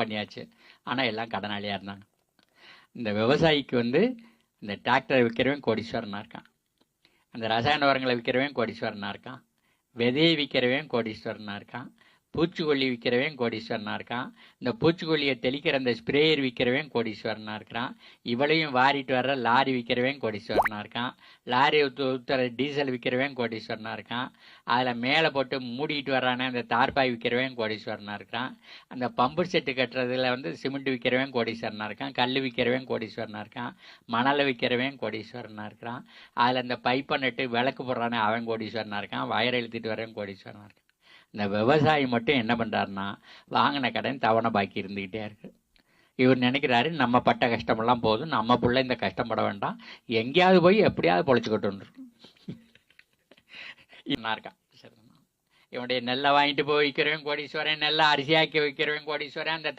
பண்ணியாச்சு. ஆனால் எல்லாம் கடனாளியாக இருந்தாங்க. இந்த விவசாயிக்கு இந்த டிராக்டரை விற்கிறவன் கோடீஸ்வரனாக இருக்கான், அந்த ரசாயன உரங்களை விற்கிறவன் கோடீஸ்வரனாக இருக்கான், விதையை விற்கிறவன் கோடீஸ்வரனாக இருக்கான், பூச்சிக்கொல்லி விற்கிறவன் கோடீஸ்வரனாக இருக்கான், இந்த பூச்சிக்கொல்லியை தெளிக்கிற அந்த ஸ்ப்ரேயர் விற்கிறவன் கோடீஸ்வரனாக இருக்கிறான், இவளையும் வாரிட்டு வர்ற லாரி விற்கிறவன் கோடீஸ்வரனாக இருக்கான், லாரி ஊற்றுற டீசல் விற்கிறவன் கோடீஸ்வரனாக இருக்கான், அதில் மேலே போட்டு மூடிட்டு வர்றானே அந்த தார்பாய் விற்கிறவன் கோடீஸ்வரனாக இருக்கிறான், அந்த பம்பு செட்டு கட்டுறதுல சிமெண்ட் விற்கிறவன் கோடீஸ்வரனாக இருக்கான், கல் விற்கிறவன் கோடீஸ்வரனாக இருக்கான், மணலை விற்கிறவன் கோடீஸ்வரனாக இருக்கிறான், அதில் அந்த பைப்பை நட்டு விளக்கு போடுறானே அவன் கோடீஸ்வரனாக இருக்கான், வயரை இழுத்துட்டு வரவன் கோடீஸ்வரனாக இருக்கான். இந்த விவசாயி மட்டும் என்ன பண்ணுறாருன்னா, வாங்கின கடன் தவணை பாக்கி இருந்துக்கிட்டே இருக்கு. இவர் நினைக்கிறாரு நம்ம பட்ட கஷ்டமெல்லாம் போதும், நம்ம பிள்ளை இந்த கஷ்டப்பட வேண்டாம், எங்கேயாவது போய் எப்படியாவது பொழைச்சிக்கிட்டு இருக்கான். இவனுடைய நெல்லை வாங்கிட்டு போய் விற்கிறவன் கோடீஸ்வரன், நெல்லை அரிசியாக்கி விற்கிறவன் கோடீஸ்வரன், அந்த